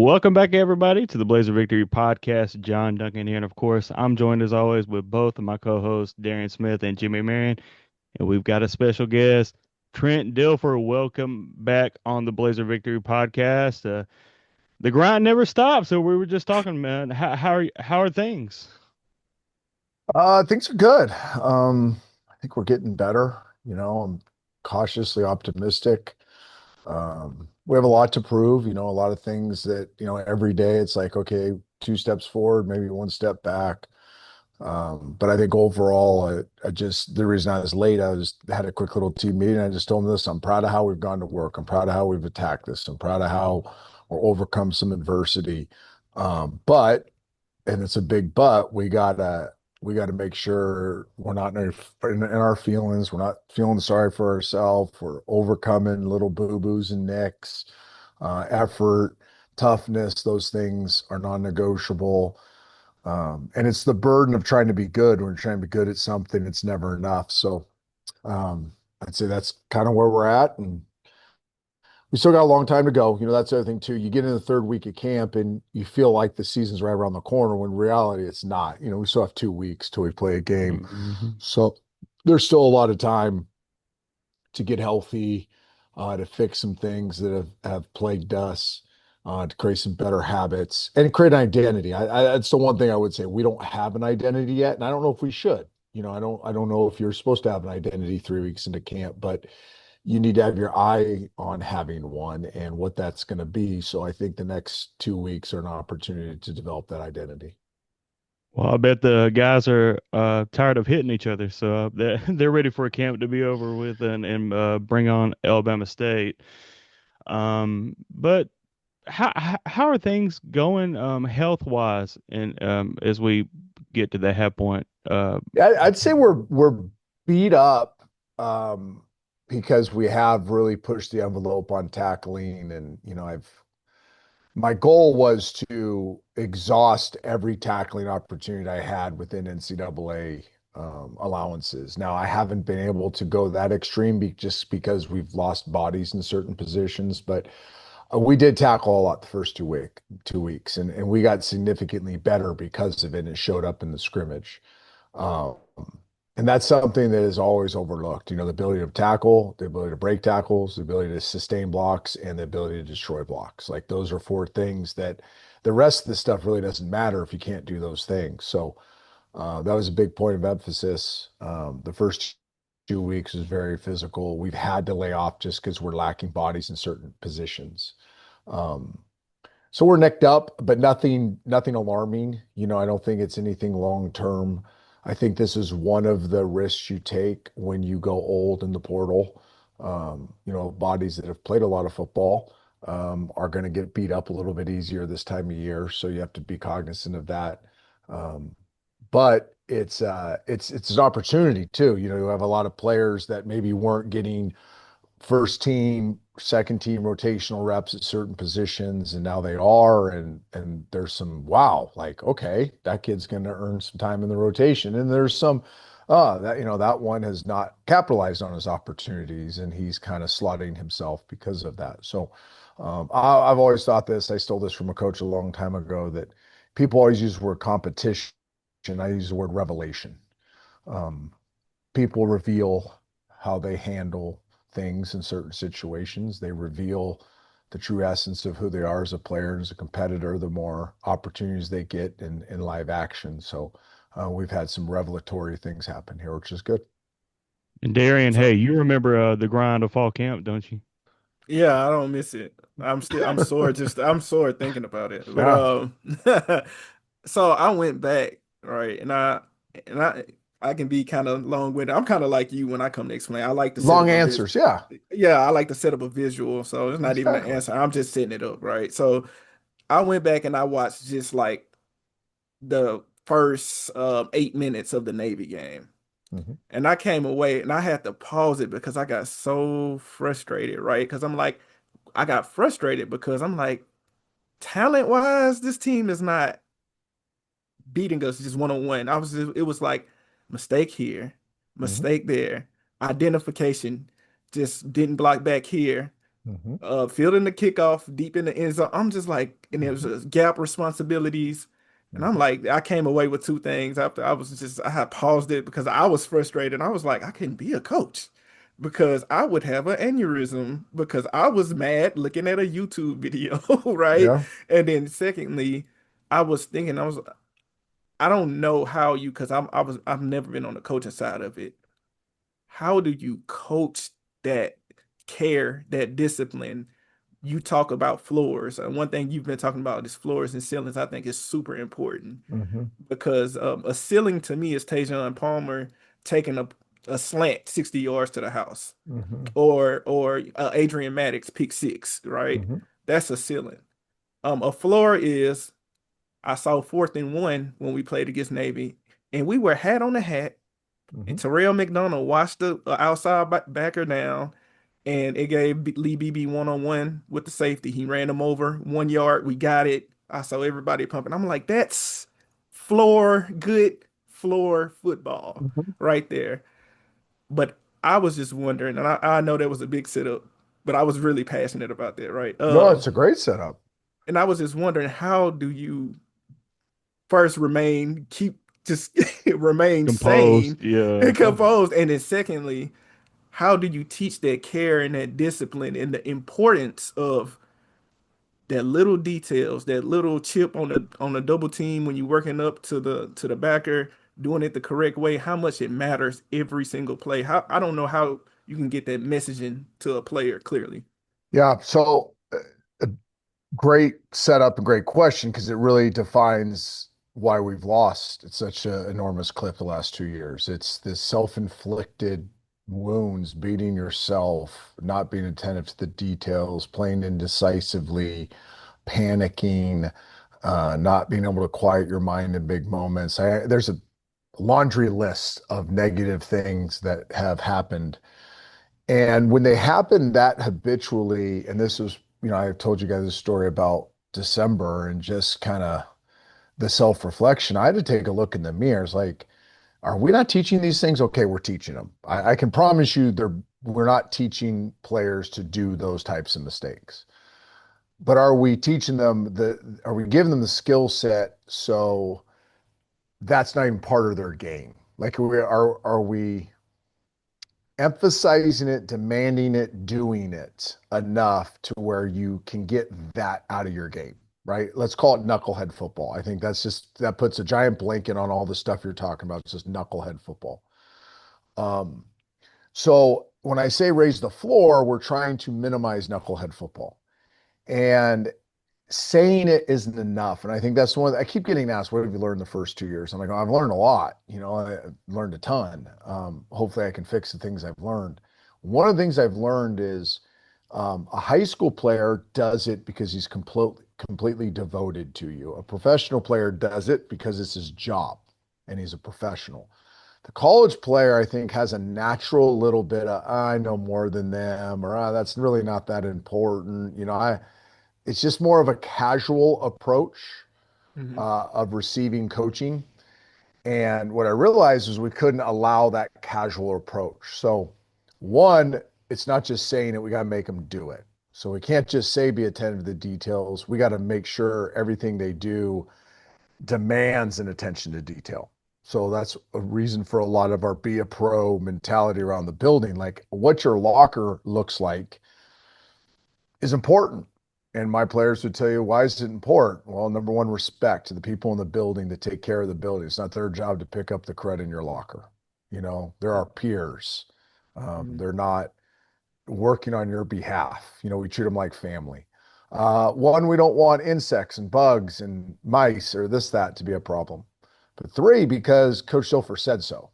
Welcome back, everybody, to the Blazer Victory Podcast. John Duncan here. And of course, I'm joined as always with both of my co hosts, Darian Smith and Jimmy Marion. And we've got a special guest, Trent Dilfer. Welcome back on the Blazer Victory Podcast. The grind never stops. So we were just talking, man. How are things? Things are good. I think we're getting better. I'm cautiously optimistic. We have a lot to prove, a lot of things that, every day it's like, okay, two steps forward, maybe one step back. But I think overall, the reason I was late, had a quick little team meeting. I just told them this: I'm proud of how we've gone to work. I'm proud of how we've attacked this. I'm proud of how we're overcome some adversity. And it's a big but, we gotta make sure we're not in our feelings. We're not feeling sorry for ourselves. We're overcoming little boo-boos and nicks, effort, toughness. Those things are non-negotiable. And it's the burden of trying to be good. When you're trying to be good at something, it's never enough. So I'd say that's kind of where we're at, and we still got a long time to go. That's the other thing too. You get in the third week of camp and you feel like the season's right around the corner when in reality it's not. We still have 2 weeks till we play a game. Hmm. So there's still a lot of time to get healthy, to fix some things that have plagued us, to create some better habits and create an identity. That's the one thing I would say. We don't have an identity yet, and I don't know if we should. I don't know if you're supposed to have an identity 3 weeks into camp, but you need to have your eye on having one and what that's going to be. So I think the next 2 weeks are an opportunity to develop that identity. Well, I bet the guys are tired of hitting each other. So they're ready for a camp to be over with and bring on Alabama State. But how are things going health wise and as we get to the half point? I'd say we're beat up, because we have really pushed the envelope on tackling, and I've my goal was to exhaust every tackling opportunity I had within NCAA allowances. Now, I haven't been able to go that extreme just because we've lost bodies in certain positions, but we did tackle a lot the first 2 weeks, and we got significantly better because of it. And it showed up in the scrimmage. Um, and that's something that is always overlooked, the ability to tackle, the ability to break tackles, the ability to sustain blocks, and the ability to destroy blocks. Like those are four things that the rest of the stuff really doesn't matter if you can't do those things. So that was a big point of emphasis. The first 2 weeks was very physical. We've had to lay off just because we're lacking bodies in certain positions. Um, so we're nicked up, but nothing alarming. I don't think it's anything long term. I think this is one of the risks you take when you go old in the portal. Bodies that have played a lot of football are going to get beat up a little bit easier this time of year, so you have to be cognizant of that. Um, but it's an opportunity too. You have a lot of players that maybe weren't getting first team, second team rotational reps at certain positions, and now they are. And there's some wow, like, okay, that kid's going to earn some time in the rotation. And there's some that one has not capitalized on his opportunities, and he's kind of slotting himself because of that. So I've always thought this. I stole this from a coach a long time ago, that people always use the word competition. I use the word revelation. Um, People reveal how they handle things in certain situations. They reveal the true essence of who they are as a player and as a competitor, the more opportunities they get in live action. So we've had some revelatory things happen here, which is good. And Darian, hey, So you remember the grind of fall camp, don't you? yeah, I don't miss it. I'm sore thinking about it. But Yeah. so I went back, right, and I can be kind of long-winded. I'm kind of like you when I come to explain. I like to set Long up a vis answers. Yeah, Yeah, I like to set up a visual. So it's not even an exactly. answer. I'm just setting it up, right? So I went back and I watched just like the first 8 minutes of the Navy game. Mhm. And I came away and I had to pause it because I got so frustrated, right? Because I got frustrated because I'm like, talent wise, this team is not beating us just one on one. It was like mistake here, Mhm. mistake there, identification just didn't block back here, Hmm. Fielding the kickoff deep in the end zone. I'm just like, and it was Hmm. gap responsibilities. And I'm like, I came away with two things after I had paused it because I was frustrated. I was like, I couldn't be a coach because I would have an aneurysm because I was mad looking at a YouTube video, right? Yeah. And then secondly, I was thinking, I don't know how you, because I've never been on the coaching side of it. How do you coach that care, that discipline? You talk about floors, and one thing you've been talking about is floors and ceilings. I think is super important Hmm. because a ceiling to me is Tajon Palmer taking a slant 60 yards to the house, Hmm. or Adrian Maddox pick six, right? Hmm. That's a ceiling. A floor is I saw 4th and 1 when we played against Navy, and we were hat on the hat, and Hmm. Terrell McDonough watched the outside backer down, and it gave Lee BB one-on-one with the safety. He ran him over 1 yard. We got it. I saw everybody pumping. I'm like, that's good floor football Hmm. right there. But I was just wondering, and I know that was a big setup, but I was really passionate about that, right? No, it's a great setup. And I was just wondering, how do you first keep just remain sane Composed. Yeah. and composed, and then secondly, how do you teach that care and that discipline and the importance of that little details, that little chip on the double team when you're working up to the backer, doing it the correct way, how much it matters every single play. How I don't know how you can get that messaging to a player clearly. Yeah. So a great setup and great question because it really defines why we've lost at such an enormous clip the last 2 years. It's this self-inflicted wounds, beating yourself, not being attentive to the details, playing indecisively, panicking, not being able to quiet your mind in big moments. There's a laundry list of negative things that have happened. And when they happen that habitually, and this was, I've told you guys a story about December and just kind of the self-reflection. I had to take a look in the mirror. It's like, are we not teaching these things? Okay, we're teaching them. I can promise you we're not teaching players to do those types of mistakes. But are we giving them the skill set so that's not even part of their game? Like are we emphasizing it, demanding it, doing it enough to where you can get that out of your game, right? Let's call it knucklehead football. I think that puts a giant blanket on all the stuff you're talking about. It's just knucklehead football. Um, so when I say raise the floor, we're trying to minimize knucklehead football. And saying it isn't enough. And I think that's one I keep getting asked, what have you learned the first 2 years? I'm like, oh, I've learned a lot. I've learned a ton. Hopefully I can fix the things I've learned. One of the things I've learned is a high school player does it because he's completely devoted to you. A professional player does it because it's his job and he's a professional. The college player, I think, has a natural little bit of, I know more than them, or that's really not that important. It's just more of a casual approach Hmm. of receiving coaching. And what I realized is we couldn't allow that casual approach. So, one, it's not just saying it, we got to make them do it. So, we can't just say be attentive to the details. We got to make sure everything they do demands an attention to detail. So, that's a reason for a lot of our be a pro mentality around the building. Like what your locker looks like is important. And my players would tell you, why is it important? Well, number one, respect to the people in the building that take care of the building. It's not their job to pick up the credit in your locker. They're our peers. Hmm. They're not working on your behalf. We treat them like family. One, we don't want insects and bugs and mice or this, that to be a problem. But three, because Coach Dilfer said so.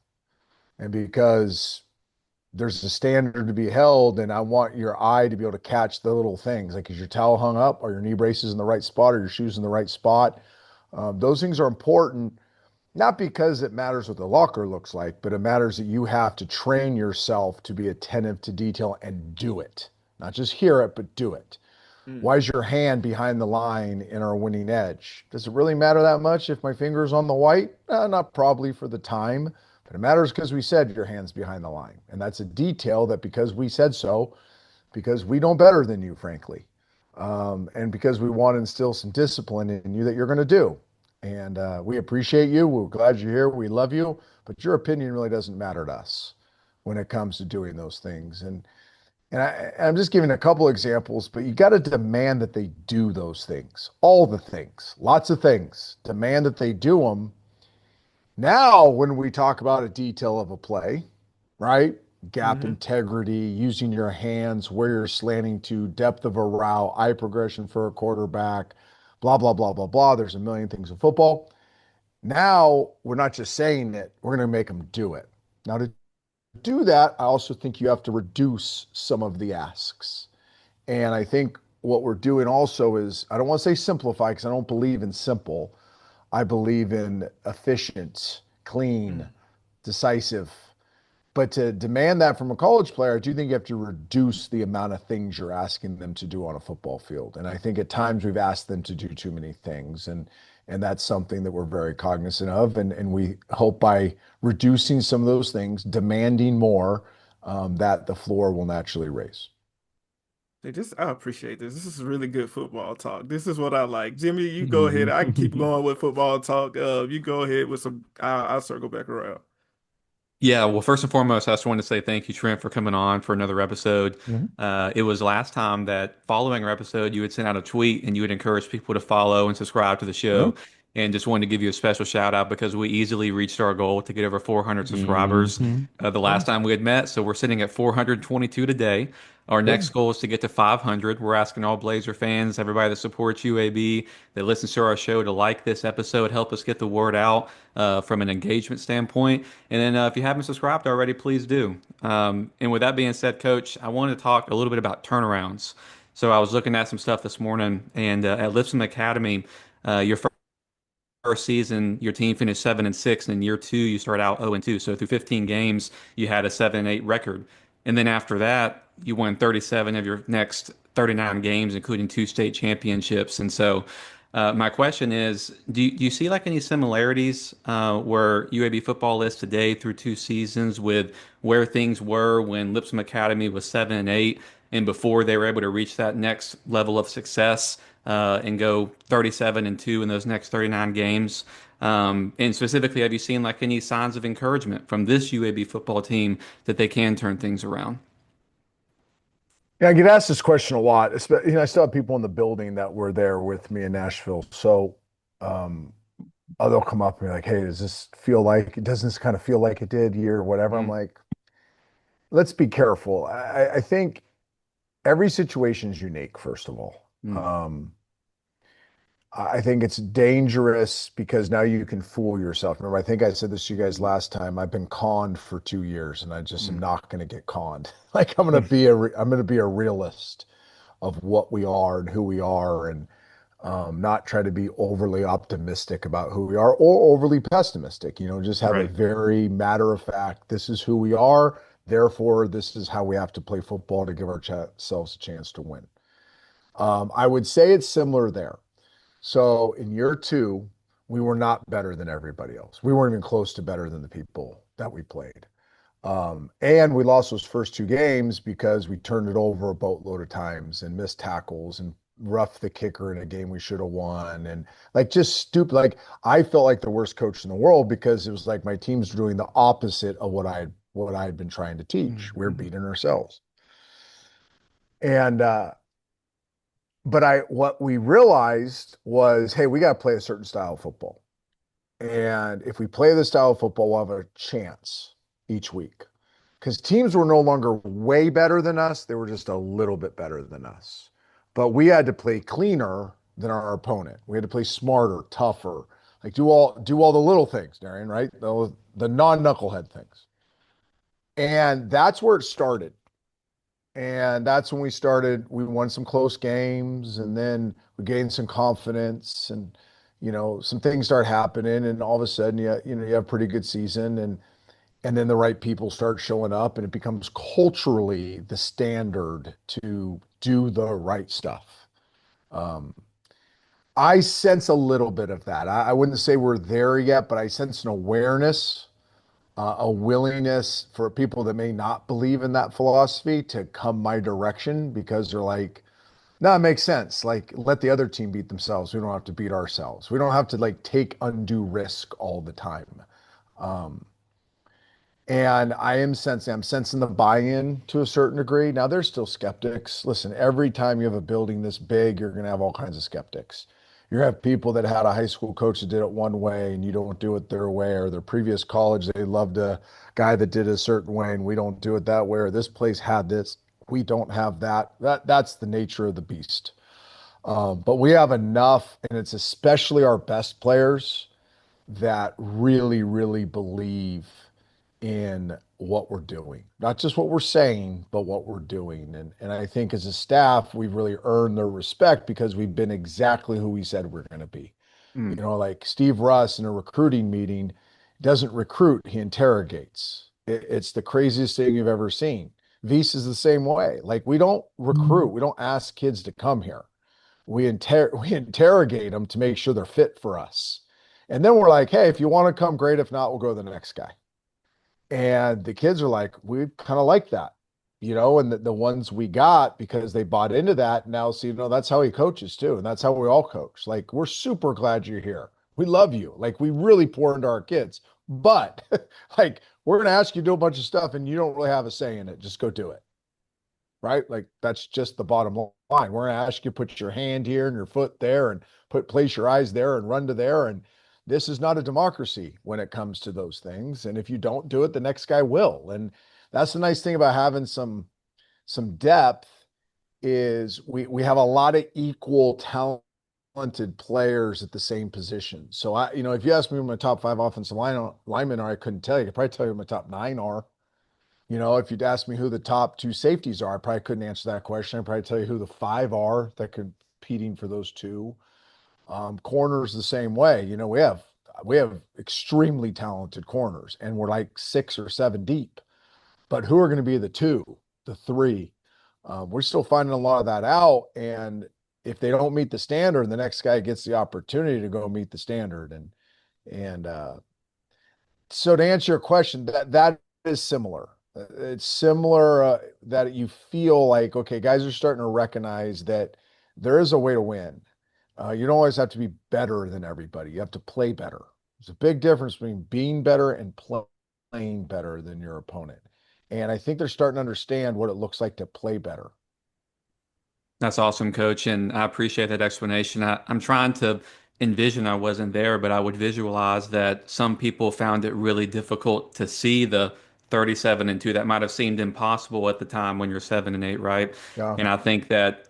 And because there's a standard to be held, and I want your eye to be able to catch the little things. Like, is your towel hung up? Are your knee braces in the right spot? Are your shoes in the right spot? Those things are important, not because it matters what the locker looks like, but it matters that you have to train yourself to be attentive to detail and do it. Not just hear it, but do it. Why is your hand behind the line in our winning edge? Does it really matter that much if my finger's on the white? Not probably for the time, but it matters because we said your hand's behind the line. And that's a detail that because we said so, because we know better than you, frankly. And because we want to instill some discipline in you that you're going to do. And we appreciate you. We're glad you're here. We love you. But your opinion really doesn't matter to us when it comes to doing those things. I'm just giving a couple examples, but you got to demand that they do those things, all the things, lots of things. Demand that they do them. Now, when we talk about a detail of a play, right? Gap Hmm. integrity, using your hands, where you're slanting to, depth of a route, eye progression for a quarterback, blah, blah, blah, blah, blah. There's a million things in football. Now, we're not just saying it, we're going to make them do it. Now, to do that, I also think you have to reduce some of the asks. And I think what we're doing also is, I don't want to say simplify because I don't believe in simple. I believe in efficient, clean, decisive. But to demand that from a college player, I do think you have to reduce the amount of things you're asking them to do on a football field. And I think at times we've asked them to do too many things. And that's something that we're very cognizant of. And we hope by reducing some of those things, demanding more, that the floor will naturally raise. Hey, I appreciate this. This is really good football talk. This is what I like. Jimmy, you go ahead. I can keep going with football talk. You go ahead with some. I'll circle back around. Yeah, well, first and foremost, I just wanted to say thank you, Trent, for coming on for another episode. Mhm. It was last time that following our episode, you had sent out a tweet and you would encourage people to follow and subscribe to the Yeah. show. And just wanted to give you a special shout out because we easily reached our goal to get over 400 subscribers Mhm. the Yeah. last time we had met. So we're sitting at 422 today. Our next Good. goal is to get to 500. We're asking all Blazer fans, everybody that supports UAB, that listens to our show, to like this episode, help us get the word out from an engagement standpoint. And then if you haven't subscribed already, please do. And with that being said, Coach, I wanted to talk a little bit about turnarounds. So I was looking at some stuff this morning, and at Lipscomb Academy, your first season, your team finished 7-6, and in year two, you start out 0-2. So through 15 games, you had a 7-8 record, and then after that, you won 37 of your next 39 games, including two state championships. And so, my question is, do you see like any similarities where UAB football is today through two seasons with where things were when Lipscomb Academy was 7-8, and before they were able to reach that next level of success? And go 37-2 in those next 39 games? And specifically, have you seen like any signs of encouragement from this UAB football team that they can turn things around? Yeah, I get asked this question a lot. I still have people in the building that were there with me in Nashville. So, um, they'll come up and be like, "Hey, doesn't this kind of feel like it did year, whatever?" I'm Mm, like, let's be careful. I think every situation is unique, first of all. mm, I think it's dangerous because now you can fool yourself. Remember, I think I said this to you guys last time. I've been conned for 2 years, and I just am mm. not going to get conned. Like I'm going to be a realist of what we are and who we are, and not try to be overly optimistic about who we are or overly pessimistic. Just have a Right. very matter of fact. This is who we are. Therefore, this is how we have to play football to give ourselves a chance to win. I would say it's similar there. So in year two, we were not better than everybody else. We weren't even close to better than the people that we played. And we lost those first two games because we turned it over a boatload of times and missed tackles and roughed the kicker in a game we should have won. And like just stupid. Like I felt like the worst coach in the world because it was like my team's doing the opposite of what I had been trying to teach. We are Mm-hmm. beating ourselves. And but what we realized was, hey, we got to play a certain style of football. And if we play this style of football, we'll have a chance each week. Because teams were no longer way better than us, they were just a little bit better than us. But we had to play cleaner than our opponent. We had to play smarter, tougher, like do all the little things, Darian, right? The non-knucklehead things. And that's where it started. And that's when we won some close games, and then we gained some confidence, and some things start happening, and all of a sudden you have a pretty good season, and then the right people start showing up, and it becomes culturally the standard to do the right stuff. Um, I sense a little bit of that. I wouldn't say we're there yet, but I sense an awareness a willingness for people that may not believe in that philosophy to come my direction because they're like, no, it makes sense. Like, let the other team beat themselves. We don't have to beat ourselves. We don't have to like take undue risk all the time. Um, and I'm sensing the buy-in to a certain degree. Now, there's still skeptics. Listen, every time you have a building this big, you're going to have all kinds of skeptics. You're going to have people that had a high school coach that did it one way and you don't do it their way, or their previous college, they loved a guy that did it a certain way and we don't do it that way, or this place had this. We don't have that. That's the nature of the beast. But we have enough, and it's especially our best players that really, really believe in what we're doing, not just what we're saying, but what we're doing. And I think as a staff, we've really earned their respect because we've been exactly who we said we're going to be. You Mm. know, like Steve Russ in a recruiting meeting doesn't recruit, he interrogates. It's the craziest thing you've ever seen. Vice is the same way. Like, we don't recruit, we don't ask kids to come here. We interrogate them to make sure they're fit for us. And then we're like, hey, if you want to come, great. If not, we'll go to the next guy. And the kids are like, we kind of like that, and the ones we got because they bought into that now see, that's how he coaches too. And that's how we all coach. Like, we're super glad you're here. We love you. Like, we really pour into our kids, but like, we're going to ask you to do a bunch of stuff and you don't really have a say in it. Just go do it. Right? Like, that's just the bottom line. We're going to ask you to put your hand here and your foot there and place your eyes there and run to there. And this is not a democracy when it comes to those things. And if you don't do it, the next guy will. And that's the nice thing about having some depth is we have a lot of equal talented players at the same position. So if you ask me who my top 5 offensive linemen are, I couldn't tell you. I could probably tell you who my top 9 are. If you'd ask me who the top 2 safeties are, I probably couldn't answer that question. I'd probably tell you who the 5 are that could competing for those 2. Corners the same way. We have extremely talented corners, and we're like 6 or 7 deep. But who are going to be the 2, the 3? We're still finding a lot of that out. And if they don't meet the standard, the next guy gets the opportunity to go meet the standard. And so to answer your question, that is similar. It's similar that you feel like, okay, guys are starting to recognize that there is a way to win. You don't always have to be better than everybody. You have to play better. There's a big difference between being better and playing better than your opponent. And I think they're starting to understand what it looks like to play better. That's awesome, Coach, and I appreciate that explanation. I'm trying to envision, I wasn't there, but I would visualize that some people found it really difficult to see the 37-2. That might have seemed impossible at the time when you're 7-8, right? Yeah. And I think that,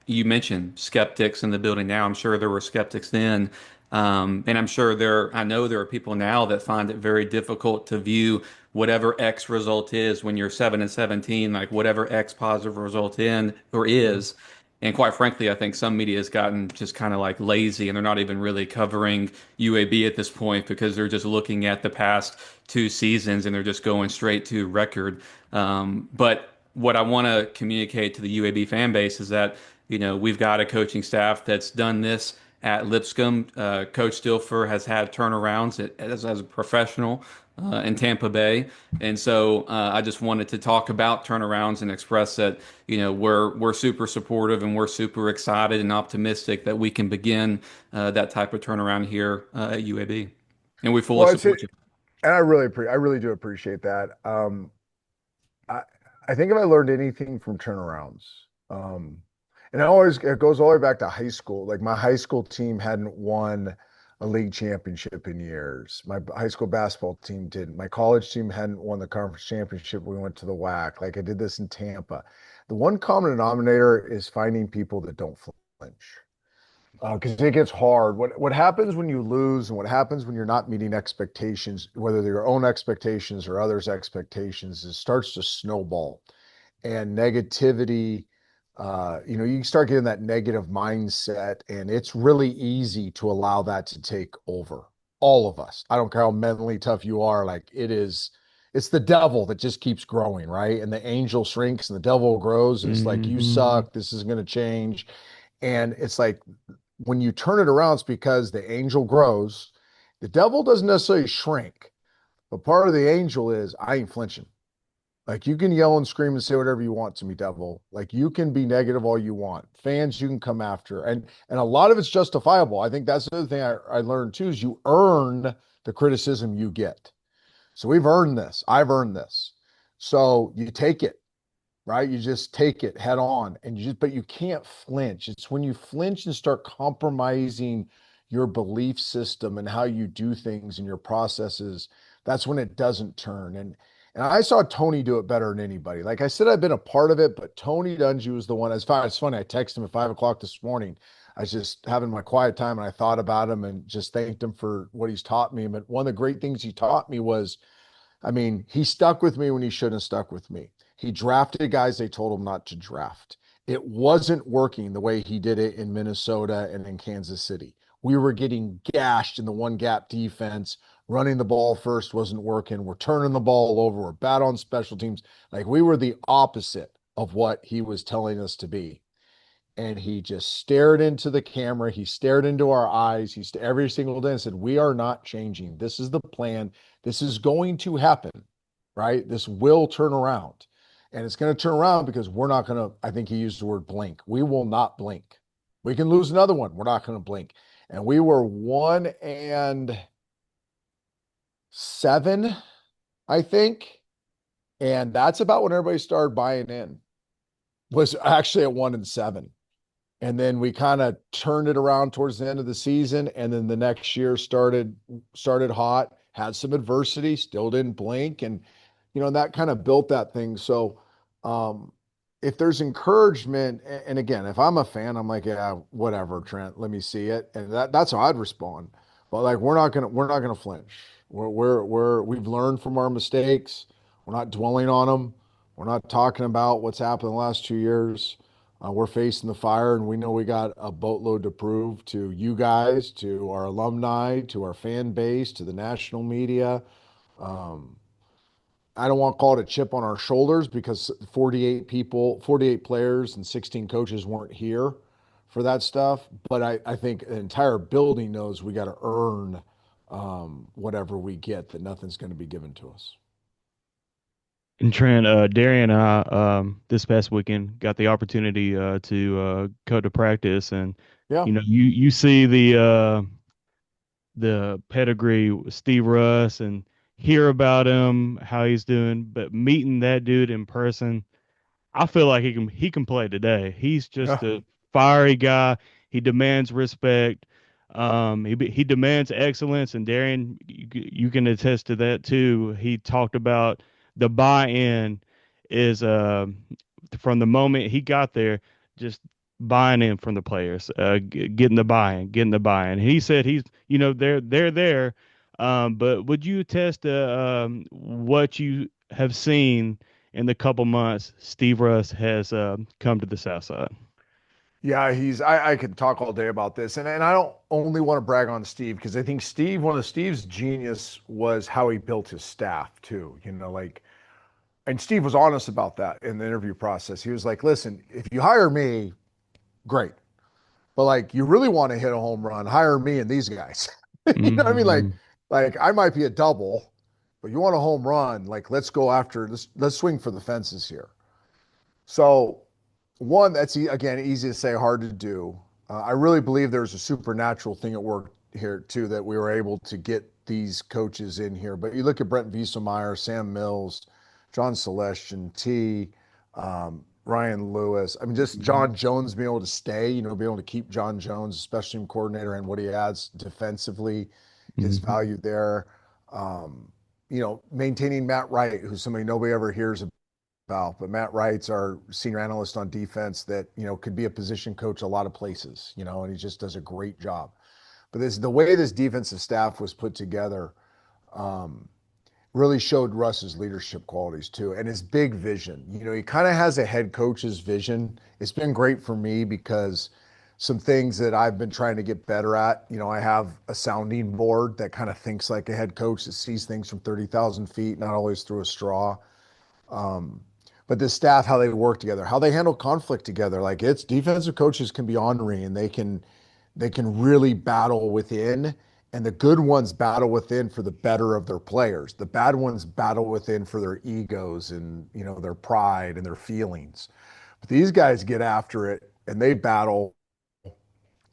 you mentioned skeptics in the building now. I'm sure there were skeptics then. And I know there are people now that find it very difficult to view whatever X result is when you're 7-17, like whatever X positive result in or is. And quite frankly, I think some media has gotten just kind of like lazy and they're not even really covering UAB at this point because they're just looking at the past 2 seasons and they're just going straight to record. But what I want to communicate to the UAB fan base is that, we've got a coaching staff that's done this at Lipscomb. Coach Dilfer has had turnarounds as a professional in Tampa Bay, and so I just wanted to talk about turnarounds and express that we're super supportive and we're super excited and optimistic that we can begin that type of turnaround here at UAB, and we fully Well, it's support it, you. and I really do appreciate that. I I think if I learned anything from turnarounds, um, and it goes all the way back to high school. Like, my high school team hadn't won a league championship in years. My high school basketball team didn't. My college team hadn't won the conference championship. We went to the WAC. Like, I did this in Tampa. The one common denominator is finding people that don't flinch. Because it gets hard. What happens when you lose, and what happens when you're not meeting expectations, whether they're your own expectations or others' expectations, it starts to snowball. And negativity, you start getting that negative mindset, and it's really easy to allow that to take over all of us. I don't care how mentally tough you are, like, it's the devil that just keeps growing, right? And the angel shrinks and the devil grows, and it's like, you Hmm. suck, this is going to change. And it's like, when you turn it around, it's because the angel grows. The devil doesn't necessarily shrink, But part of the angel is I ain't flinching. Like you can yell and scream and say whatever you want to me, devil. Like you can be negative all you want. Fans, you can come after. And a lot of it's justifiable. I think that's the other thing I learned too is you earn the criticism you get. So we've earned this. I've earned this. So you take it, right? You just take it head on and but you can't flinch. It's when you flinch and start compromising your belief system and how you do things and your processes, that's when it doesn't turn. And I saw Tony do it better than anybody. Like I said, I've been a part of it, but Tony Dungy was the one. It's funny. I texted him at 5 o'clock this morning. I was just having my quiet time and I thought about him and just thanked him for what he's taught me. But one of the great things he taught me was I mean, he stuck with me when he shouldn't have stuck with me. He drafted guys they told him not to draft. It wasn't working the way he did it in Minnesota and in Kansas City. We were getting gashed in the one gap defense. Running the ball first wasn't working. We're turning the ball over. We're bad on special teams. Like we were the opposite of what he was telling us to be. And he just stared into the camera. He stared into our eyes. Every single day and said, "We are not changing. This is the plan. This is going to happen, right? This will turn around. And it's going to turn around because we're not going to," I think he used the word blink. We will not blink. We can lose another one. We're not going to blink. And we were 1-7, I think. And that's about when everybody started buying in, was actually at 1-7. And then we kind of turned it around towards the end of the season. And then the next year started hot, had some adversity, still didn't blink. And, that kind of built that thing. So if there's encouragement, and again, if I'm a fan, I'm like, yeah, whatever, Trent, let me see it. And that's how I'd respond. But like, we're not gonna flinch. We've learned from our mistakes. We're not dwelling on them. We're not talking about what's happened in the last 2 years. We're facing the fire, and we know we got a boatload to prove to you guys, to our alumni, to our fan base, to the national media. Um, I don't want to call it a chip on our shoulders because 48 people, 48 players, and 16 coaches weren't here for that stuff. But I think the entire building knows we got to earn whatever we get, that nothing's going to be given to us. And Trent, Darian and I, this past weekend got the opportunity to go to practice, and Yeah. you see the pedigree with Steve Russ and hear about him, how he's doing, but meeting that dude in person, I feel like he can play today. He's just Yeah. a fiery guy. He demands respect. He demands excellence, and Darian, you can attest to that too. He talked about the buy-in is from the moment he got there, just buying in from the players, getting the buy-in, getting the buy-in. He said they're there. But would you attest to what you have seen in the couple months Steve Russ has come to the South Side? Yeah, I could talk all day about this. And I don't only want to brag on Steve because I think one of Steve's genius was how he built his staff too. And Steve was honest about that in the interview process. He was like, "Listen, if you hire me, great. But like you really want to hit a home run, hire me and these guys." You know what I mean? Hmm. Like I might be a double, but you want a home run, like let's go after this, let's swing for the fences here. So one, that's again easy to say, hard to do. I really believe there's a supernatural thing at work here too, that we were able to get these coaches in here. But you look at Brent Wieselmeyer, Sam Mills, John Celestion, Ryan Lewis. I mean, just John Jones being able to stay, being able to keep John Jones, special team coordinator, and what he adds defensively, his Hmm. value there. Maintaining Matt Wright, who's somebody nobody ever hears about, but Matt Wright's our senior analyst on defense that, could be a position coach a lot of places, and he just does a great job. But the way this defensive staff was put together, really showed Russ's leadership qualities too, and his big vision. He kind of has a head coach's vision. It's been great for me because some things that I've been trying to get better at, I have a sounding board that kind of thinks like a head coach that sees things from 30,000 feet, not always through a straw. But this staff, how they work together, how they handle conflict together. Like it's defensive coaches can be ornery and they can really battle within And the good ones battle within for the better of their players. The bad ones battle within for their egos and, their pride and their feelings. But these guys get after it and they battle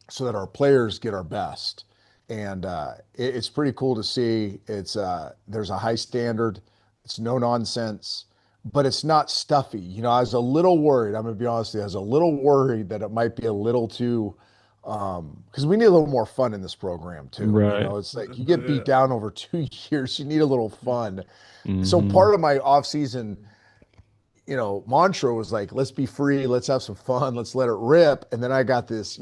so that our players get our best. And it's pretty cool to see. There's a high standard. It's no nonsense, but it's not stuffy. I was a little worried. I'm gonna be honest with you. I was a little worried that it might be a little too, because we need a little more fun in this program too. Right. It's like you get beat down over 2 years. You need a little fun. So Hmm. part of my off season mantra was like, let's be free, let's have some fun, let's let it rip. And then I got this,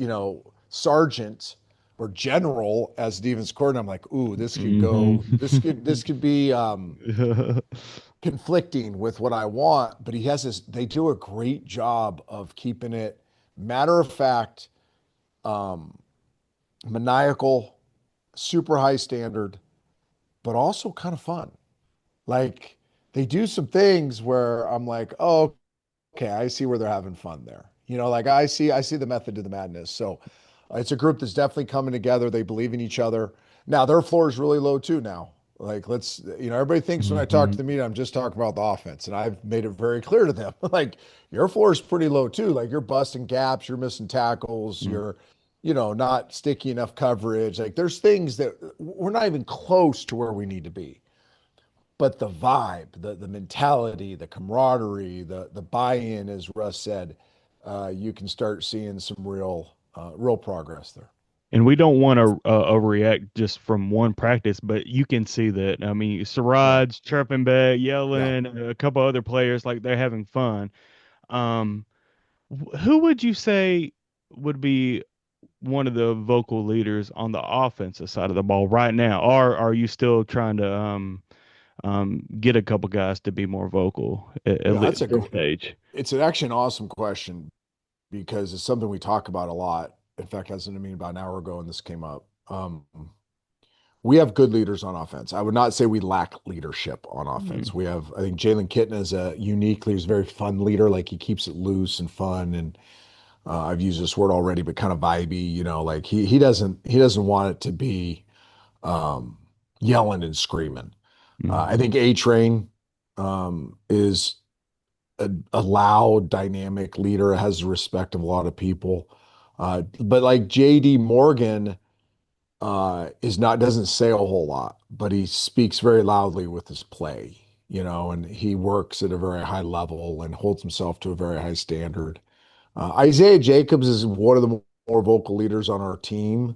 sergeant or general as Stevens court. I'm like, ooh, this could Hmm. go, this could be conflicting with what I want. But they do a great job of keeping it matter of fact, um, maniacal, super high standard, but also kind of fun. Like they do some things where I'm like, oh, okay, I see where they're having fun there. Like I see the method to the madness. So it's a group that's definitely coming together. They believe in each other. Now their floor is really low too now. Like everybody thinks when I talk Hmm. to the media, I'm just talking about the offense. And I've made it very clear to them. Like your floor is pretty low too. Like you're busting gaps, you're missing tackles, you're, not sticky enough coverage. Like there's things that we're not even close to where we need to be, but the vibe, the mentality, the camaraderie, the buy-in, as Russ said, you can start seeing some real progress there. And we don't want to overreact just from one practice, but you can see that. I mean, Yeah, Siraj chirping back, yeah. yelling, a couple other players like they're having fun. Um, who would you say would be one of the vocal leaders on the offensive side of the ball right now? Or are you still trying to get a couple guys to be more vocal You know, at that's a this gr- stage? it's actually an awesome question because it's something we talk about a lot. In fact, I was in a meeting about an hour ago and this came up. We have good leaders on offense. I would not say we lack leadership on offense. I think Jalen Kitten is a unique leader. He's a very fun leader. Like he keeps it loose and fun. And I've used this word already, but kind of vibey, like he doesn't want it to be um, yelling and screaming. I Mm-hmm. think A Train is a loud, dynamic leader, has the respect of a lot of people. But like JD Morgan is not doesn't say a whole lot, but he speaks very loudly with his play, and he works at a very high level and holds himself to a very high standard. Isaiah Jacobs is one of the more vocal leaders on our team.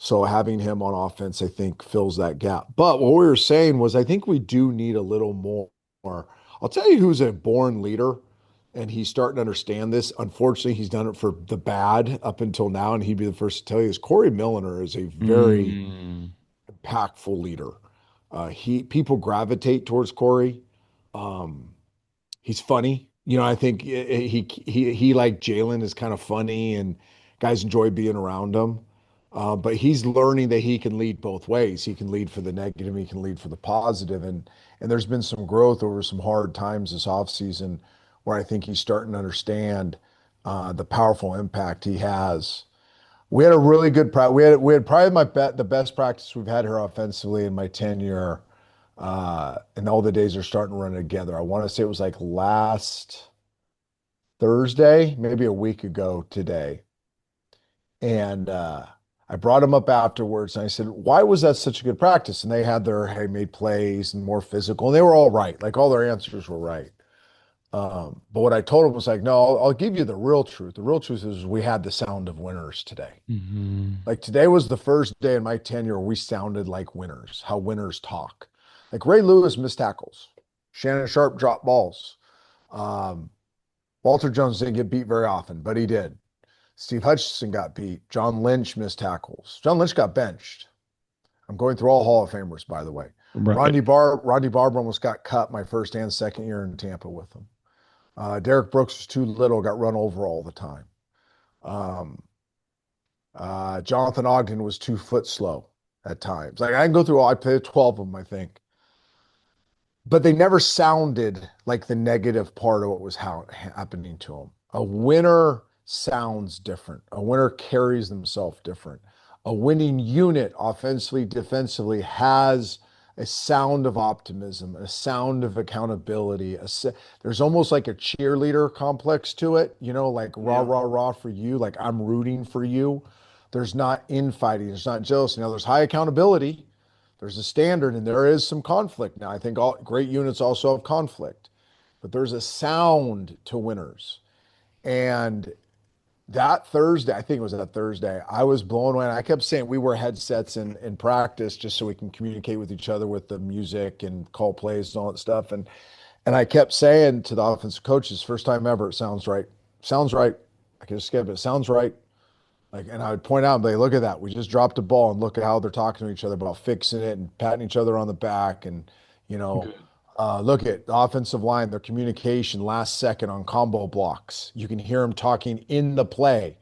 So having him on offense, I think, fills that gap. But what we were saying was, I think we do need a little more. I'll tell you who's a born leader, and he's starting to understand this. Unfortunately, he's done it for the bad up until now, and he'd be the first to tell you is Corey Milliner is a very Mm-hmm. impactful leader. He people gravitate towards Corey. Um, He's funny. I think he like Jalen is kind of funny and guys enjoy being around him. But he's learning that he can lead both ways. He can lead for the negative, he can lead for the positive. And there's been some growth over some hard times this offseason where I think he's starting to understand the powerful impact he has. We had a really good practice. We had probably the best practice we've had here offensively in my tenure. And all the days are starting to run together. I want to say it was like last Thursday, maybe a week ago today. And I brought them up afterwards and I said, why was that such a good practice? And they had hey, made plays and more physical. And they were all right. Like all their answers were right. But what I told them was like, no, I'll give you the real truth. The real truth is we had the sound of winners today. Mm-hmm. Like today was the first day in my tenure where we sounded like winners, how winners talk. Like Ray Lewis missed tackles. Shannon Sharp dropped balls. Um, Walter Jones didn't get beat very often, but he did. Steve Hutchinson got beat. John Lynch missed tackles. John Lynch got benched. I'm going through all Hall of Famers, by the way. Right. Rondy Barber almost got cut my first and second year in Tampa with him. Derek Brooks was too little, got run over all the time. Um, Jonathan Ogden was 2 foot slow at times. Like I can go through I played 12 of them, I think. But they never sounded like the negative part of what was happening to them. A winner sounds different. A winner carries themselves different. A winning unit, offensively, defensively, has a sound of optimism, a sound of accountability. There's almost like a cheerleader complex to it, like rah, Yeah. rah, rah for you, like I'm rooting for you. There's not infighting, there's not jealousy. Now, there's high accountability, there's a standard, and there is some conflict. Now, I think all great units also have conflict, but there's a sound to winners. And that Thursday, I think it was that Thursday, I was blown away. And I kept saying we wear headsets in practice just so we can communicate with each other with the music and call plays and all that stuff. And I kept saying to the offensive coaches, first time ever, it sounds right. Sounds right. I can just skip it. Sounds right. Like, and I would point out, but look at that. We just dropped a ball and look at how they're talking to each other about fixing it and patting each other on the back. And, you know, Good. look at the offensive line, their communication last second on combo blocks. You can hear them talking in the play,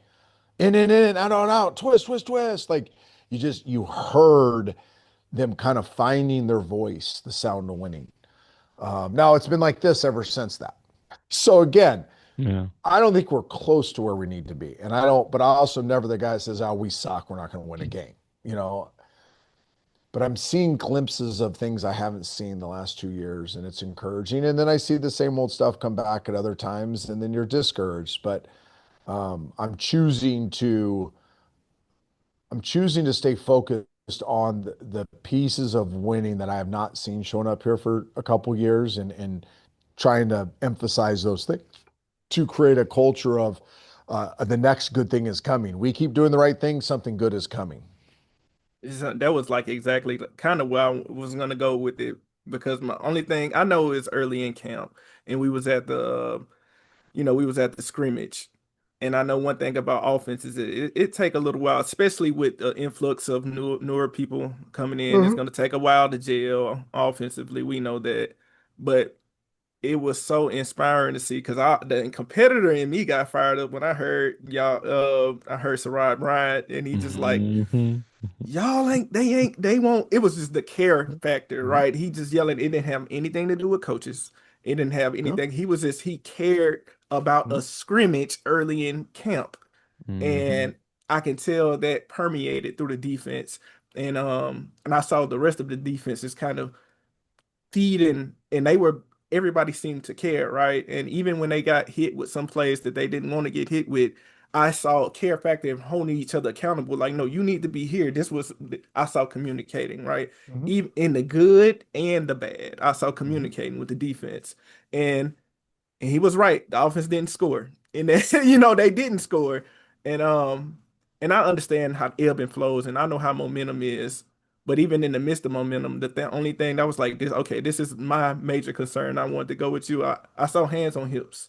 out, on, out, twist, twist, twist. Like you heard them kind of finding their voice, the sound of winning. Now it's been like this ever since that. So again, Yeah. I don't think we're close to where we need to be. And I don't, but I also never the guy that says, oh, we suck. We're not going to win a game, you know. But I'm seeing glimpses of things I haven't seen the last 2 years, and it's encouraging. And then I see the same old stuff come back at other times, and then you're discouraged. But I'm choosing to stay focused on the pieces of winning that I have not seen showing up here for a couple years and trying to emphasize those things to create a culture of the next good thing is coming. We keep doing the right thing, something good is coming. That was like exactly kind of where I was gonna go with it because my only thing I know is early in camp and we was at we was at the scrimmage. And I know one thing about offense is it take a little while, especially with the influx of newer people coming in. It's Mhm. going to take a while to gel offensively. We know that, but it was so inspiring to see because the competitor in me got fired up when I heard y'all. I heard Sarad Bryant, and he just like Hmm. y'all they won't. It was just the care factor, Mhm. right? He just yelling. It didn't have anything to do with coaches. It didn't have Yeah. anything. He cared about Mhm. a scrimmage early in camp, Hmm. and I can tell that permeated through the defense. And I saw the rest of the defense is kind of feeding, and everybody seemed to care, right? And even when they got hit with some plays that they didn't want to get hit with, I saw care factor and holding each other accountable. Like, no, you need to be here. I saw communicating, right? Mhm. Even in the good and the bad, I saw Mhm. communicating with the defense. And and he was right. The offense didn't score. And then, they didn't score. And and I understand how ebb and flows and I know how momentum is. But even in the midst of momentum, the only thing that was like this, okay, this is my major concern. I wanted to go with you. I saw hands on hips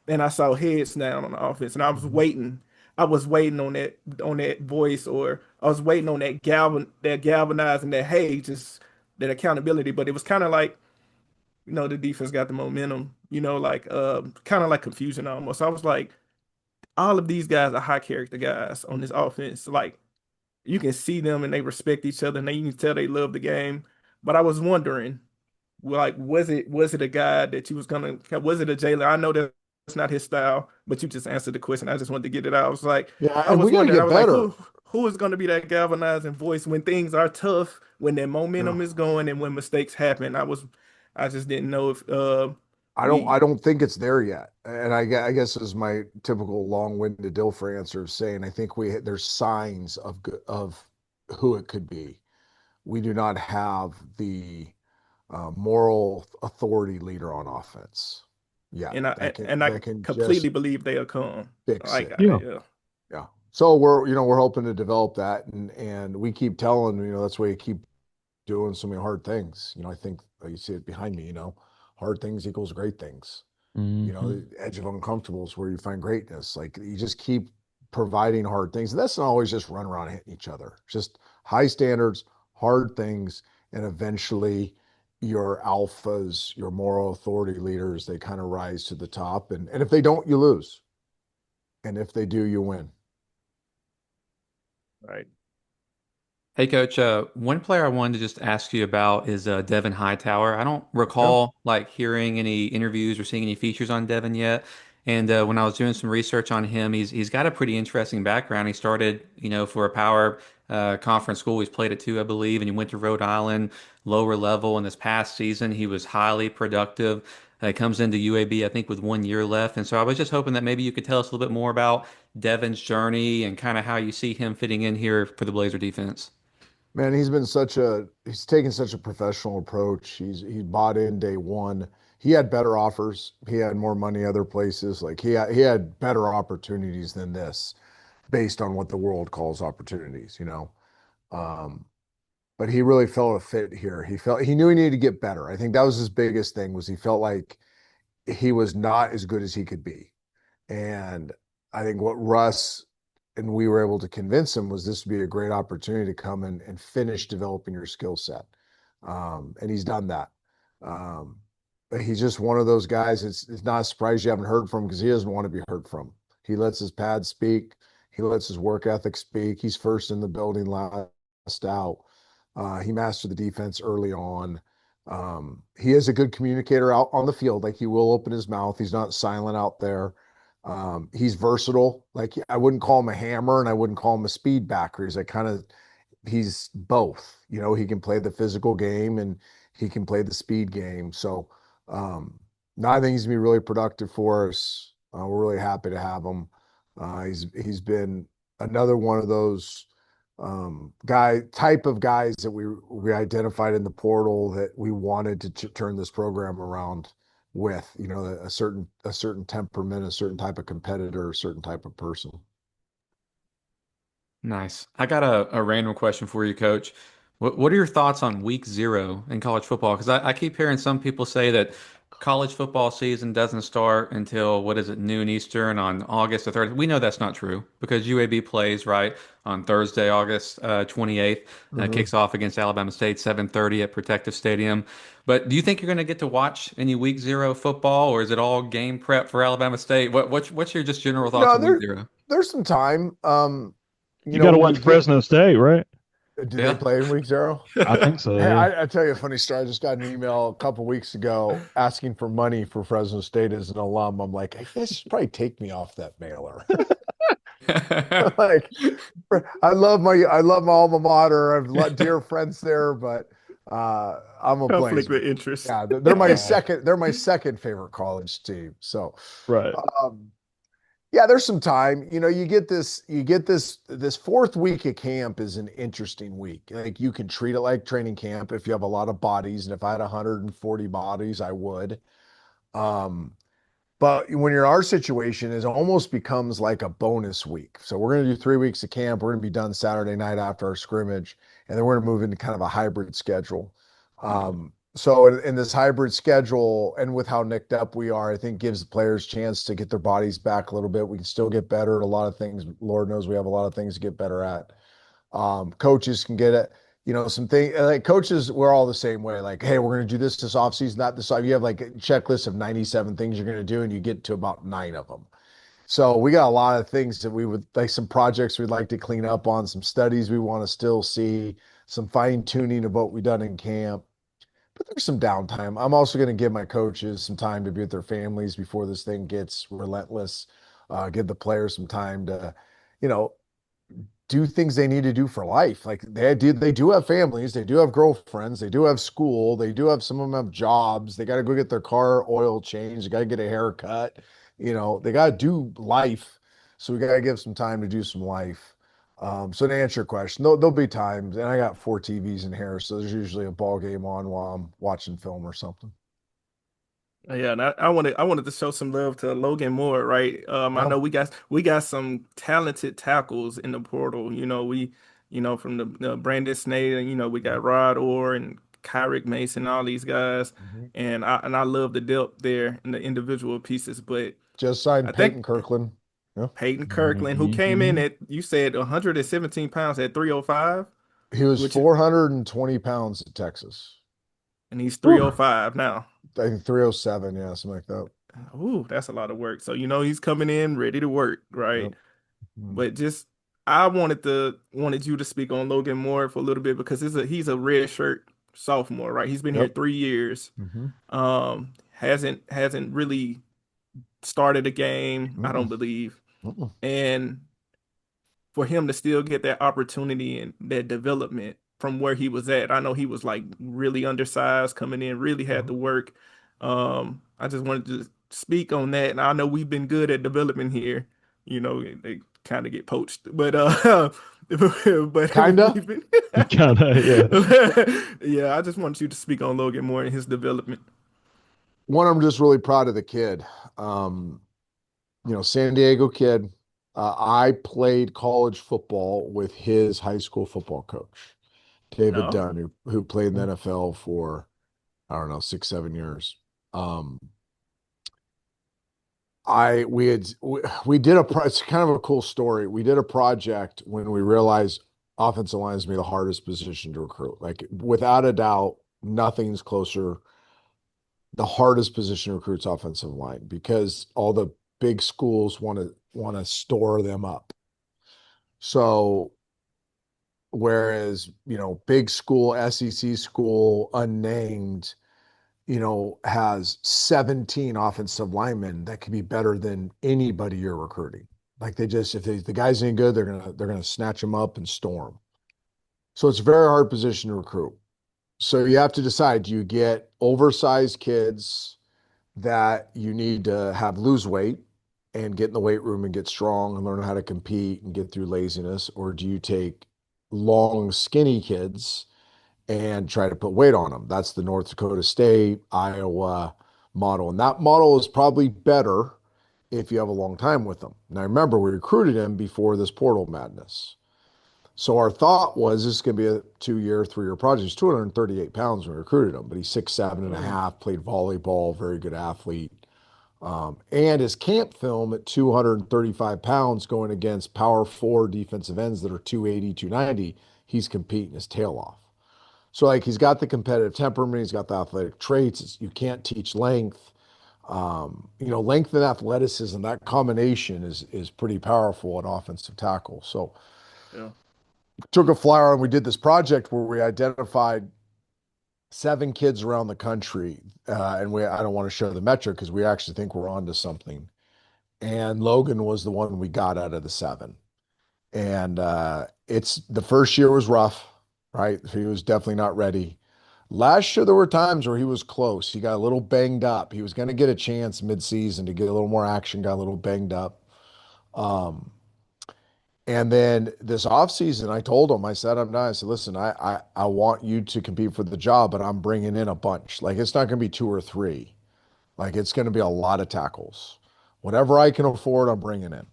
and I saw heads down on the offense. And I was Mhm. waiting. I was waiting on that voice, or I was waiting on that galvanizing, that hey, just that accountability. But it was kind of like the defense got the momentum, like kind of like confusion almost. So I was like, all of these guys are high character guys on this offense. Like you can see them and they respect each other and you can tell they love the game. But I was wondering, like, was it a guy that you was it a Jalen? I know that's not his style, but you just answered the question. I just wanted to get it out. Yeah, I and we was got to wondering, I get was like, better. who is going to be that galvanizing voice when things are tough, when that Yeah. momentum is going, and when mistakes happen? I just didn't know if I we don't think it's there yet. And I guess is my typical long-winded Dilfer answer of saying I think there's signs of who it could be. We do not have the moral authority leader on offense yet and I that can completely just believe they'll come. fix Like it. Yeah. yeah, Yeah. So we're hoping to develop that and we keep telling, that's why you keep doing so many hard things. I think you see it behind me, hard things equals great things. Hmm. The edge of uncomfortable is where you find greatness. Like you just keep providing hard things. And that's not always just run around hitting each other. Just high standards, hard things, and eventually your alphas, your moral authority leaders, they kind of rise to the top. And if they don't, you lose. And if they do, you win. right. Hey, Coach, one player I wanted to just ask you about is Devin Hightower. I don't Yeah. recall like hearing any interviews or seeing any features on Devin yet. And when I was doing some research on him, he's got a pretty interesting background. He started, for a power conference school he's played at two, I believe, and he went to Rhode Island, lower level. And this past season, he was highly productive. He comes into UAB, I think, with 1 year left. And so I was just hoping that maybe you could tell us a little bit more about Devin's journey and kind of how you see him fitting in here for the Blazer defense. Man, he's taken such a professional approach. He bought in day one. He had better offers. He had more money other places. Like he had better opportunities than this based on what the world calls opportunities. Um, but he really felt a fit here. He knew he needed to get better. I think that was his biggest thing was he felt like he was not as good as he could be. And I think what Russ and we were able to convince him was this would be a great opportunity to come and finish developing your skill set. And he's done that. Um, but he's just one of those guys. It's not a surprise you haven't heard from him because he doesn't want to be heard from. He lets his pad speak. He lets his work ethic speak. He's first in the building, last out. He mastered the defense early on. He is a good communicator out on the field. Like he will open his mouth. He's not silent out there. He's versatile. Like I wouldn't call him a hammer and I wouldn't call him a speed backer. He's both. He can play the physical game and he can play the speed game. So no, I think he's gonna be really productive for us. We're really happy to have him. He's been another one of those type of guys that we identified in the portal that we wanted to turn this program around with, a certain temperament, a certain type of competitor, a certain type of person. Nice. I got a random question for you, Coach. What are your thoughts on week zero in college football? Because I keep hearing some people say that college football season doesn't start until, what is it, noon Eastern on August the 30th. We know that's not true because UAB plays, right, on Thursday, August 28th. Mm-hmm. Kicks off against Alabama State, 7:30 at Protective Stadium. But do you think you're going to get to watch any week zero football, or is it all game prep for Alabama State? What's your just general thoughts No, on week zero? there's some time. You got to When you watch get, Fresno State, right? do they Yeah. play in week zero? I think so. Hey, Yeah. I tell you a funny story. I just got an email a couple weeks ago asking for money for Fresno State as an alum. I'm like, hey, you guys should probably take me off that mailer. Like, I love my alma mater. I've dear friends there, but I'm a Conflict Blazer. with interest. Yeah, they're my second. They're my second favorite college team. So, Right. um, yeah, there's some time. You get this fourth week of camp is an interesting week. Like you can treat it like training camp if you have a lot of bodies, and if I had 140 bodies, I would. Um, but when you're in our situation, it almost becomes like a bonus week. So we're going to do 3 weeks of camp. We're going to be done Saturday night after our scrimmage, and then we're going to move into kind of a hybrid schedule. So in this hybrid schedule, and with how nicked up we are, I think gives the players a chance to get their bodies back a little bit. We can still get better at a lot of things. Lord knows we have a lot of things to get better at. Coaches can get it. Some thing like coaches, we're all the same way. Like, hey, we're going to do this offseason, not this. You have like a checklist of 97 things you're going to do, and you get to about 9 of them. So we got a lot of things that we would like, some projects we'd like to clean up on, some studies we want to still see, some fine tuning of what we've done in camp. But there's some downtime. I'm also going to give my coaches some time to be with their families before this thing gets relentless. Give the players some time to, you know, do things they need to do for life. Like they do have families, they do have girlfriends, they do have school, they do have some of them have jobs. They got to go get their car oil changed, they got to get a haircut. They got to do life. So we got to give some time to do some life. So to answer your question, there'll be times, and I got 4 TVs in here, so there's usually a ball game on while I'm watching film or something. Yeah, and I wanted to show some love to Logan Moore, right? I Yeah. know we got some talented tackles in the portal. From the Brandon Snade, we got Rod Orr and Kyrick Mason, all these guys, Mhm. and I love the depth there and the individual pieces. But Just signed I think Peyton Kirkland. Yeah. Peyton Kirkland, who came in Mhm. at you said 117 pounds at 305, He was which 420 pounds at Texas. and he's Whew. 305 now. I think 307, yeah, something like that. Ooh, that's a lot of work. So he's coming in ready to work, right? Yep. Mhm. But just I wanted you to speak on Logan Moore for a little bit because he's a red shirt sophomore, right? He's been here Yep. 3 years. Mhm. Hasn't really started a game, I don't Mm-mm. believe. Mm-mm. And for him to still get that opportunity and that development from where he was at. I know he was like really undersized coming in, really had to work. I just wanted to speak on that. And I know we've been good at development here. They kind of get poached, but but Kinda. we've been Kind of, yeah. yeah, I just wanted you to speak on Logan more and his development. One, I'm just really proud of the kid. San Diego kid. I played college football with his high school football coach, David No. Dunn, who played in the NFL for, I don't know, 6, 7 years. Um, I we did it's kind of a cool story. We did a project when we realized offensive line is gonna be the hardest position to recruit. Like without a doubt, nothing's closer. The hardest position to recruit's offensive line because all the big schools want to store them up. So whereas, big school, SEC school, unnamed, has 17 offensive linemen that could be better than anybody you're recruiting. Like if the guy's any good, they're gonna snatch him up and storm. So it's a very hard position to recruit. So you have to decide, do you get oversized kids that you need to have lose weight and get in the weight room and get strong and learn how to compete and get through laziness? Or do you take long, skinny kids and try to put weight on them? That's the North Dakota State, Iowa model. And that model is probably better if you have a long time with them. Now, remember, we recruited him before this portal madness. So our thought was this is going to be a 2-year, 3-year project. He's 238 pounds when we recruited him, but he's 6'7" and a Mm, half, played volleyball, very good athlete. And his camp film at 235 pounds going against power four defensive ends that are 280, 290, he's competing his tail off. So like he's got the competitive temperament, he's got the athletic traits. You can't teach length. Length and athleticism, that combination is pretty powerful at offensive tackle. So yeah. took a flyer and we did this project where we identified 7 kids around the country. And I don't want to share the metric because we actually think we're onto something. And Logan was the one we got out of the 7. And it's the first year was rough, right? He was definitely not ready. Last year, there were times where he was close. He got a little banged up. He was going to get a chance mid-season to get a little more action, got a little banged up. Um, and then this offseason, I told him, I said, I said, listen, I want you to compete for the job, but I'm bringing in a bunch. Like, it's not going to be 2 or 3. Like, it's going to be a lot of tackles. Whatever I can afford, I'm bringing in.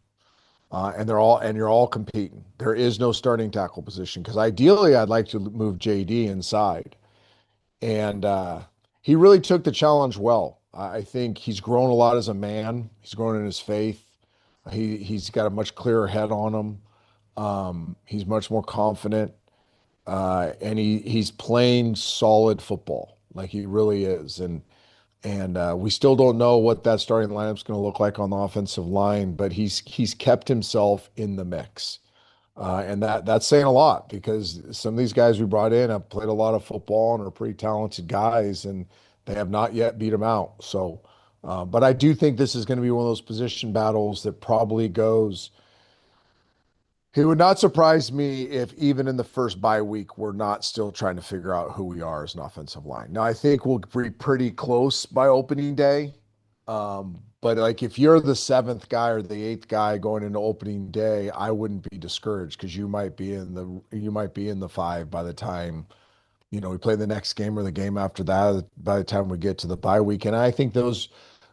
And you're all competing. There is no starting tackle position because ideally I'd like to move JD inside. And he really took the challenge well. I think he's grown a lot as a man. He's grown in his faith. He's got a much clearer head on him. He's much more confident, and he's playing solid football, like he really is. And we still don't know what that starting lineup's going to look like on the offensive line, but he's kept himself in the mix. And that's saying a lot because some of these guys we brought in have played a lot of football and are pretty talented guys, and they have not yet beat him out. So, but I do think this is going to be one of those position battles that probably goes. It would not surprise me if even in the first bye week, we're not still trying to figure out who we are as an offensive line. Now, I think we'll be pretty close by opening day. But like if you're the 7th guy or the 8th guy going into opening day, I wouldn't be discouraged because you might be in the 5 by the time, we play the next game or the game after that, by the time we get to the bye week. And I think those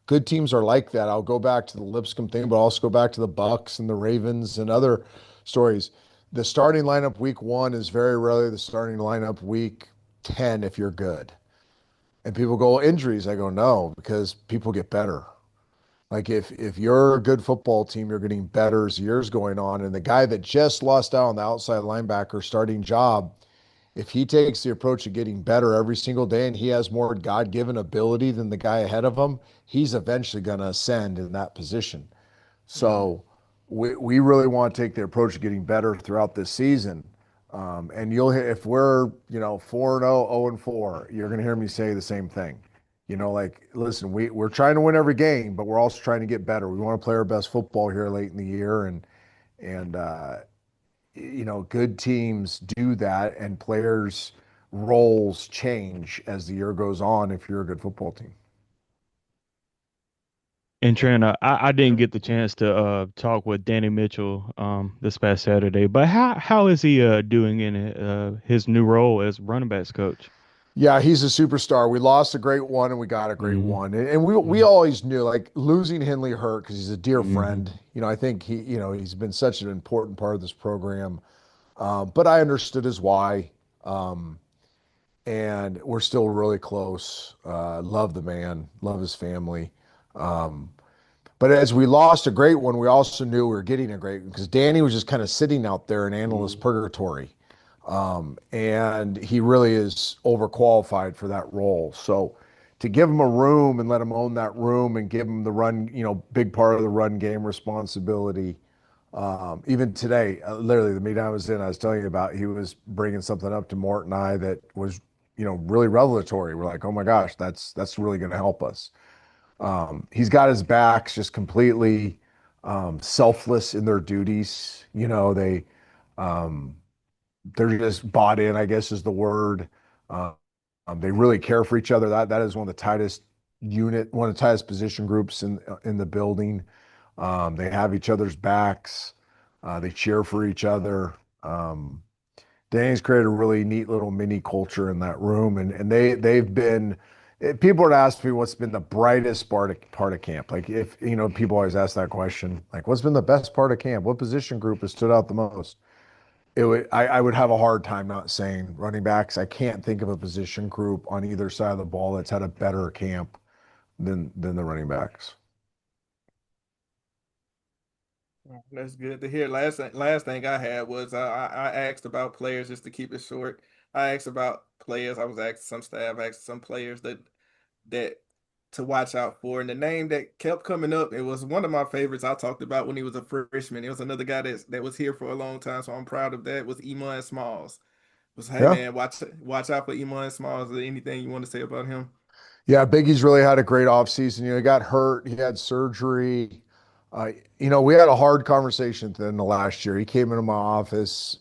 good teams are like that. I'll go back to the Lipscomb thing, but I'll also go back to the Bucks and the Ravens and other stories. The starting lineup week 1 is very rarely the starting lineup week 10 if you're good. And people go, injuries. I go, no, because people get better. Like if you're a good football team, you're getting better as years going on. And the guy that just lost out on the outside linebacker starting job, if he takes the approach of getting better every single day and he has more God-given ability than the guy ahead of him, he's eventually going to ascend in that position. Mhm. So we really want to take the approach of getting better throughout this season. And you'll hear if we're 4-0, 0-4, you're going to hear me say the same thing. Like listen, we're trying to win every game, but we're also trying to get better. We want to play our best football here late in the year, and good teams do that, and players' roles change as the year goes on if you're a good football team. And Trent, I didn't get the chance to talk with Danny Mitchell this past Saturday, but how is he doing in his new role as running backs coach? Yeah, he's a superstar. We lost a great one and we got a great Hmm. one. And we always knew, like, losing Henley hurt because he's a dear Hmm. friend. I think he's been such an important part of this program. But I understood his why. Um, and we're still really close. Love the man, love his family. Um, but as we lost a great one, we also knew we were getting a great one because Danny was just kind of sitting out there in analyst Hmm. purgatory. And he really is overqualified for that role. So to give him a room and let him own that room and give him the run, big part of the run game responsibility. Even today, literally the meeting I was in, I was telling you about, he was bringing something up to Mort and I that was, really revelatory. We're like, oh my gosh, that's really going to help us. He's got his backs just completely selfless in their duties. Um, they're just bought in, I guess is the word. Uh, they really care for each other. That is one of the tightest one of the tightest position groups in the building. They have each other's backs. They cheer for each other. Um, Danny's created a really neat little mini culture in that room, and they've been. People would ask me what's been the brightest part of camp. Like, if people always ask that question, like, what's been the best part of camp? What position group has stood out the most? I would have a hard time not saying running backs. I can't think of a position group on either side of the ball that's had a better camp than the running backs. That's good to hear. Last thing I had was I asked about players just to keep it short. I asked about players. I was asking some staff, asked some players that to watch out for. And the name that kept coming up, it was one of my favorites I talked about when he was a freshman. It was another guy that was here for a long time, so I'm proud of that. Was Iman Smalls. Was hey Yeah. man, watch out for Iman Smalls. Is there anything you want to say about him? Yeah, Biggie's really had a great offseason. He got hurt, he had surgery. Uh, we had a hard conversation at the end of last year. He came into my office,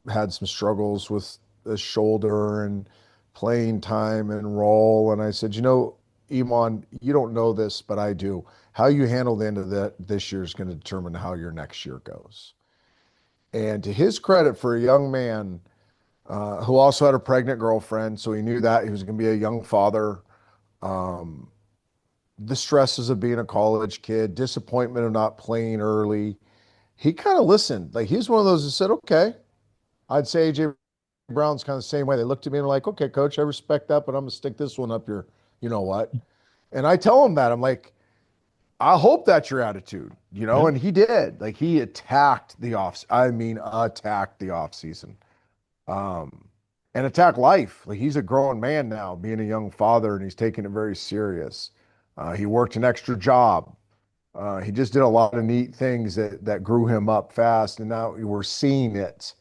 had some struggles with the shoulder and playing time and role. And I said, Iman, you don't know this, but I do. How you handle the end of this year is going to determine how your next year goes. And to his credit, for a young man who also had a pregnant girlfriend, so he knew that he was going to be a young father. Um, the stresses of being a college kid, disappointment of not playing early. He kind of listened. Like, he's one of those that said, okay. I'd say AJ Brown's kind of the same way. They looked at me and were like, okay, coach, I respect that, but I'm gonna stick this one up your, you know what? And I tell him that. I'm like, I hope that's your attitude, Yeah. and he did. Like, he attacked the off, I mean, attacked the off season. Um, and attack life. Like, he's a grown man now, being a young father, and he's taking it very serious. He worked an extra job. He just did a lot of neat things that grew him up fast, and now we're seeing it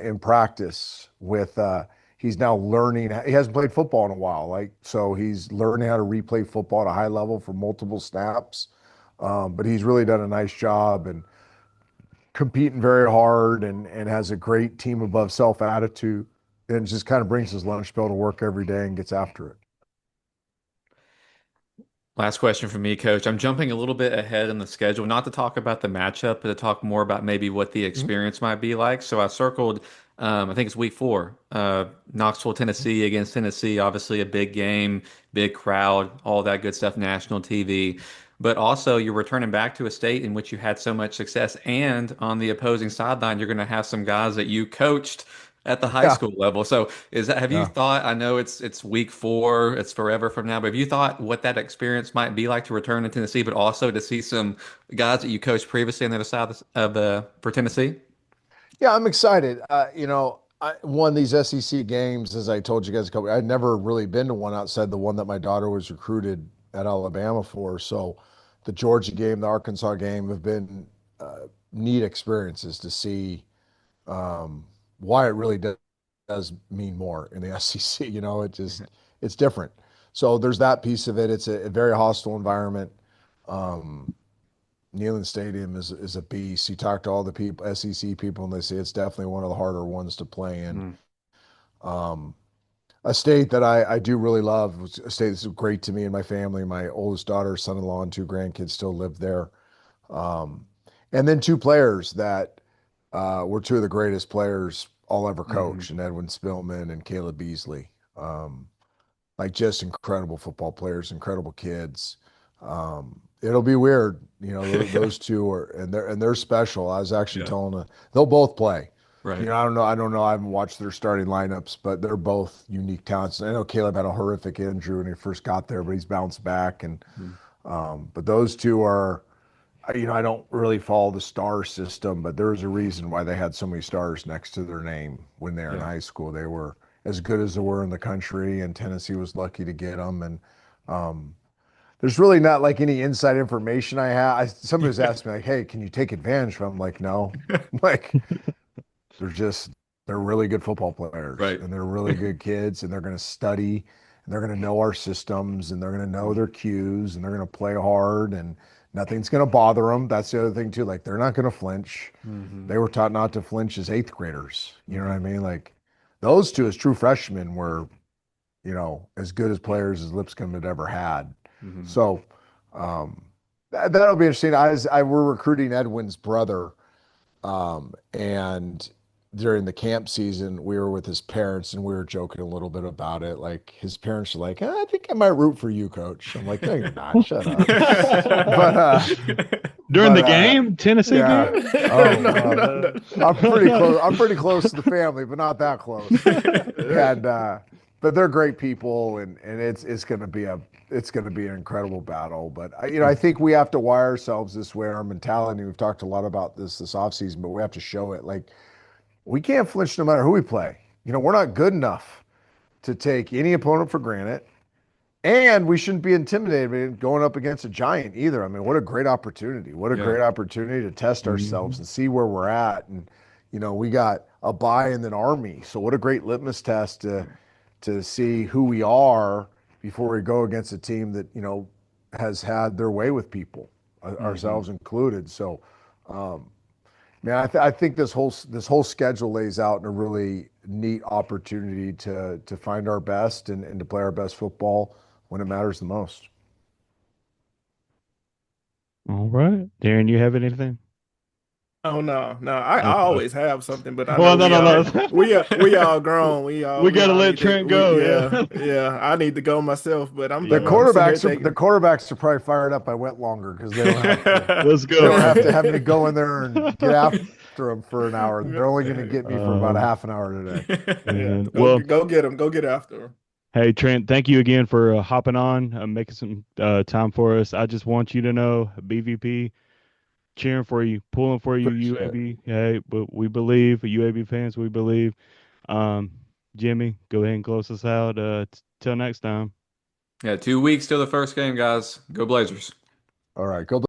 in practice. He's now learning. He hasn't played football in a while, like, so he's learning how to replay football at a high level for multiple snaps. But he's really done a nice job and competing very hard, and has a great team above self attitude, and just kind of brings his lunch pail to work every day and gets after it. Last question for me, Coach. I'm jumping a little bit ahead in the schedule, not to talk about the matchup, but to talk more about maybe what the Mhm. experience might be like. So I circled, I think it's week 4, Knoxville, Tennessee against Tennessee. Obviously, a big game, big crowd, all that good stuff, national TV. But also, you're returning back to a state in which you had so much success, and on the opposing sideline, you're going to have some guys that you coached at the high Yeah, school level. So have you yeah. thought, I know it's week 4, it's forever from now, but have you thought what that experience might be like to return to Tennessee, but also to see some guys that you coached previously on the other side of the for Tennessee? Yeah, I'm excited. I won these SEC games, as I told you guys a couple. I'd never really been to one outside the one that my daughter was recruited at Alabama for. So, the Georgia game, the Arkansas game have been neat experiences to see why it really does mean more in the SEC. It's different. So there's that piece of it. It's a very hostile environment. Um, Neyland Stadium is a beast. You talk to all the people, SEC people, and they say it's definitely one of the harder ones to play in. Mm. Um, a state that I do really love, was a state that's great to me and my family. My oldest daughter, son-in-law, and two grandkids still live there. Um, and then two players that were two of the greatest players I'll ever Hmm. coach, and Edwin Spillman and Caleb Beasley. Like just incredible football players, incredible kids. It'll be weird, Yeah. those two are, and they're special. I was actually Yeah. telling they'll both play. Right. I don't know. I haven't watched their starting lineups, but they're both unique talents. I know Caleb had a horrific injury when he first got there, but he's bounced back. And Mm. but those two are, I don't really follow the star system, but there's a reason why they had so many stars next to their name when they were in Yeah. high school. They were as good as they were in the country, and Tennessee was lucky to get them. And um, there's really not like any inside information I have. Somebody's asked me like, "Hey, can you take advantage of them?" I'm like, no. Like they're just they're really good football players, Right. and they're really good kids, and they're going to study, and they're going to know our systems, and they're going to know their cues, and they're going to play hard, and nothing's going to bother them. That's the other thing too. Like they're not going to flinch. Hmm. They were taught not to flinch as eighth graders. You know what I Hmm. mean? Like those two as true freshmen were, as good as players as Lipscomb had ever had. Hmm. So that'll be interesting. We're recruiting Edwin's brother, and during the camp season, we were with his parents and we were joking a little bit about it. Like his parents are like, I think I might root for you, coach. I'm like, no, you're not. Shut up. But During the but game, Tennessee yeah. game. Oh No, well, no, no. I'm pretty close. I'm pretty close to the family, but not that close. And but they're great people, and it's gonna be an incredible battle. But I think we have to wire ourselves this way. Our mentality. We've talked a lot about this offseason, but we have to show it. Like we can't flinch no matter who we play. We're not good enough to take any opponent for granted. And we shouldn't be intimidated going up against a giant either. I mean, what a great opportunity. What a Yeah. great opportunity to test ourselves Mhm. and see where we're at. And, we got a bye in an Army. So what a great litmus test to see who we are before we go against a team that, has had their way with people, Hmm. ourselves included. So, man, I think this whole schedule lays out a really neat opportunity to find our best and to play our best football when it matters the most. All right, Darren, you have anything? Oh no, no. I Okay. always have something, but I Well, know no, no, no. we all grown. We We got to all let need to Trent go. yeah, Yeah. yeah. I need to go myself, but The Yeah. I'm sitting here quarterbacks are the thinking. quarterbacks are probably fired up. I went longer because Let's they go. don't have to have me go in there and get after them for an hour. They're only going to get me for about a Um, half an hour today. Yeah, and well, go get him. Go get after him. hey Trent, thank you again for hopping on, making some time for us. I just want you to know, BVP, cheering for you, pulling for you, Appreciate it. UAB. Hey, but we believe, UAB fans, we believe. Um, Jimmy, go ahead and close us out. Till next time. Yeah, 2 weeks till the first game, guys. Go Blazers. All right, go.